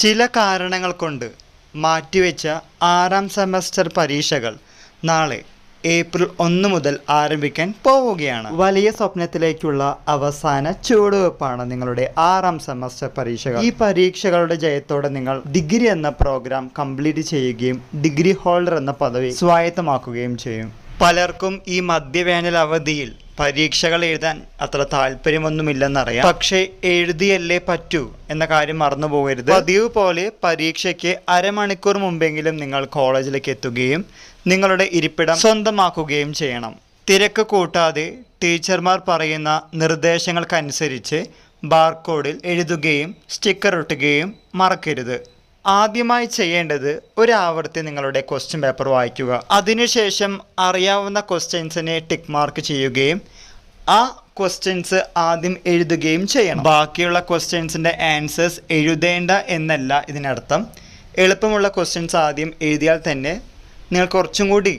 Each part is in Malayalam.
ചില കാരണങ്ങൾ കൊണ്ട് മാറ്റിവെച്ച 6ാം സെമസ്റ്റർ പരീക്ഷകൾ നാളെ ഏപ്രിൽ 1 മുതൽ ആരംഭിക്കാൻ പോവുകയാണ്. വലിയ സ്വപ്നത്തിലേക്കുള്ള അവസാന ചുവടുവെപ്പാണ് നിങ്ങളുടെ 6ാം സെമസ്റ്റർ പരീക്ഷകൾ. ഈ പരീക്ഷകളുടെ ജയത്തോടെ നിങ്ങൾ ഡിഗ്രി എന്ന പ്രോഗ്രാം കംപ്ലീറ്റ് ചെയ്യുകയും ഡിഗ്രി ഹോൾഡർ എന്ന പദവി സ്വായത്തമാക്കുകയും ചെയ്യും. പലർക്കും ഈ മധ്യവേനൽ അവധിയിൽ പരീക്ഷകൾ എഴുതാൻ അത്ര താല്പര്യമൊന്നുമില്ലെന്നറിയാം. പക്ഷേ എഴുതിയല്ലേ പറ്റൂ എന്ന കാര്യം മറന്നു പോകരുത്. പതിവ് പോലെ പരീക്ഷയ്ക്ക് അരമണിക്കൂർ മുമ്പെങ്കിലും നിങ്ങൾ കോളേജിലേക്ക് എത്തുകയും നിങ്ങളുടെ ഇരിപ്പിടം സ്വന്തമാക്കുകയും ചെയ്യണം. തിരക്ക് കൂട്ടാതെ ടീച്ചർമാർ പറയുന്ന നിർദ്ദേശങ്ങൾക്കനുസരിച്ച് ബാർകോഡിൽ എഴുതുകയും സ്റ്റിക്കർ ഒട്ടുകയും മറക്കരുത്. ആദ്യമായി ചെയ്യേണ്ടത് ഒരാവർത്തി നിങ്ങളുടെ ക്വസ്റ്റ്യൻ പേപ്പർ വായിക്കുക. അതിനുശേഷം അറിയാവുന്ന ക്വസ്റ്റ്യൻസിനെ ടിക്ക് മാർക്ക് ചെയ്യുകയും ആ ക്വസ്റ്റ്യൻസ് ആദ്യം എഴുതുകയും ചെയ്യണം. ബാക്കിയുള്ള ക്വസ്റ്റ്യൻസിൻ്റെ ആൻസേഴ്സ് എഴുതേണ്ട എന്നല്ല ഇതിനർത്ഥം. എളുപ്പമുള്ള ക്വസ്റ്റ്യൻസ് ആദ്യം എഴുതിയാൽ തന്നെ നിങ്ങൾ കുറച്ചും കൂടി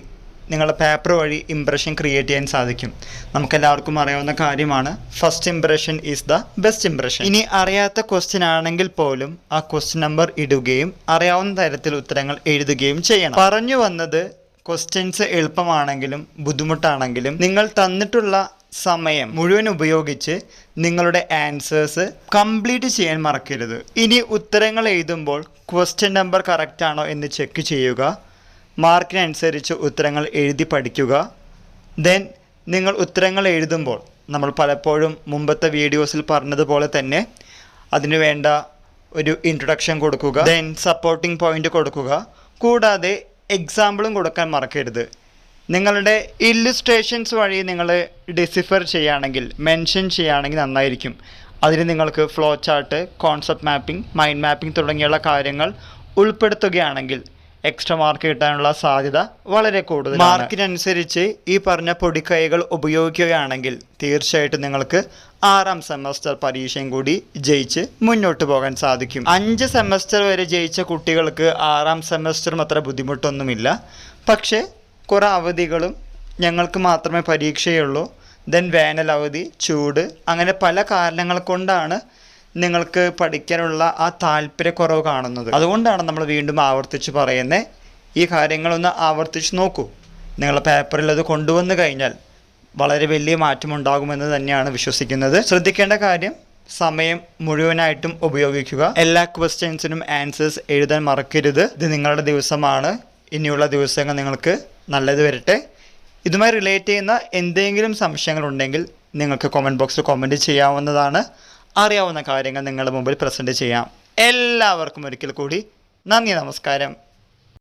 നിങ്ങളുടെ പേപ്പർ വഴി ഇംപ്രഷൻ ക്രിയേറ്റ് ചെയ്യാൻ സാധിക്കും. നമുക്കെല്ലാവർക്കും അറിയാവുന്ന കാര്യമാണ്, first impression is the best impression. ഇനി അറിയാത്ത ക്വസ്റ്റ്യൻ ആണെങ്കിൽ പോലും ആ ക്വസ്റ്റ്യൻ നമ്പർ ഇടുകയും അറിയാവുന്ന തരത്തിൽ ഉത്തരങ്ങൾ എഴുതുകയും ചെയ്യണം. പറഞ്ഞു വന്നത്, ക്വസ്റ്റ്യൻസ് എളുപ്പമാണെങ്കിലും ബുദ്ധിമുട്ടാണെങ്കിലും നിങ്ങൾ തന്നിട്ടുള്ള സമയം മുഴുവൻ ഉപയോഗിച്ച് നിങ്ങളുടെ ആൻസേഴ്സ് കംപ്ലീറ്റ് ചെയ്യാൻ മറക്കരുത്. ഇനി ഉത്തരങ്ങൾ എഴുതുമ്പോൾ ക്വസ്റ്റ്യൻ നമ്പർ കറക്റ്റ് ആണോ എന്ന് ചെക്ക് ചെയ്യുക. മാർക്കിനനുസരിച്ച് ഉത്തരങ്ങൾ എഴുതി പഠിക്കുക. ദെൻ നിങ്ങൾ ഉത്തരങ്ങൾ എഴുതുമ്പോൾ നമ്മൾ പലപ്പോഴും മുമ്പത്തെ വീഡിയോസിൽ പറഞ്ഞതുപോലെ തന്നെ അതിന് വേണ്ട ഒരു ഇൻട്രൊഡക്ഷൻ കൊടുക്കുക. ദെൻ സപ്പോർട്ടിംഗ് പോയിന്റ് കൊടുക്കുക. കൂടാതെ എക്സാമ്പിളും കൊടുക്കാൻ മറക്കരുത്. നിങ്ങളുടെ ഇല്ലുസ്ട്രേഷൻസ് വഴി നിങ്ങൾ ഡിസിഫർ ചെയ്യുകയാണെങ്കിൽ, മെൻഷൻ ചെയ്യുകയാണെങ്കിൽ നന്നായിരിക്കും. അതിന് നിങ്ങൾക്ക് flow chart, concept mapping, mind mapping തുടങ്ങിയുള്ള കാര്യങ്ങൾ ഉൾപ്പെടുത്തുകയാണെങ്കിൽ എക്സ്ട്രാ മാർക്ക് കിട്ടാനുള്ള സാധ്യത വളരെ കൂടുതലാണ്. മാർക്കിനനുസരിച്ച് ഈ പറഞ്ഞ പൊടിക്കൈകൾ ഉപയോഗിക്കുകയാണെങ്കിൽ തീർച്ചയായിട്ടും നിങ്ങൾക്ക് 6ാം സെമസ്റ്റർ പരീക്ഷയും കൂടി ജയിച്ച് മുന്നോട്ട് പോകാൻ സാധിക്കും. 5 സെമസ്റ്റർ വരെ ജയിച്ച കുട്ടികൾക്ക് 6ാം സെമസ്റ്ററും അത്ര ബുദ്ധിമുട്ടൊന്നുമില്ല. പക്ഷേ കുറേ അവധികളും ഞങ്ങൾക്ക് മാത്രമേ പരീക്ഷയുള്ളൂ, ദെൻ വേനൽ അവധി, ചൂട്, അങ്ങനെ പല കാരണങ്ങൾ കൊണ്ടാണ് നിങ്ങൾക്ക് പഠിക്കാനുള്ള ആ താല്പര്യക്കുറവ് കാണുന്നത്. അതുകൊണ്ടാണ് നമ്മൾ വീണ്ടും ആവർത്തിച്ച് പറയുന്നത്, ഈ കാര്യങ്ങളൊന്ന് ആവർത്തിച്ച് നോക്കൂ. നിങ്ങളുടെ പേപ്പറിൽ അത് കൊണ്ടുവന്നു കഴിഞ്ഞാൽ വളരെ വലിയ മാറ്റമുണ്ടാകുമെന്ന് തന്നെയാണ് വിശ്വസിക്കുന്നത്. ശ്രദ്ധിക്കേണ്ട കാര്യം, സമയം മുഴുവനായിട്ടും ഉപയോഗിക്കുക. എല്ലാ ക്വസ്റ്റ്യൻസിനും ആൻസേഴ്സ് എഴുതാൻ മറക്കരുത്. ഇത് നിങ്ങളുടെ ദിവസമാണ്. ഇനിയുള്ള ദിവസങ്ങൾ നിങ്ങൾക്ക് നല്ലത് വരട്ടെ. ഇതുമായി റിലേറ്റ് ചെയ്യുന്ന എന്തെങ്കിലും സംശയങ്ങളുണ്ടെങ്കിൽ നിങ്ങൾക്ക് കമൻറ്റ് ബോക്സിൽ കമൻറ്റ് ചെയ്യാവുന്നതാണ്. അറിയാവുന്ന കാര്യങ്ങൾ നിങ്ങളുടെ മുമ്പിൽ പ്രസൻറ്റ് ചെയ്യാം. എല്ലാവർക്കും ഒരിക്കൽ കൂടി നന്ദി, നമസ്കാരം.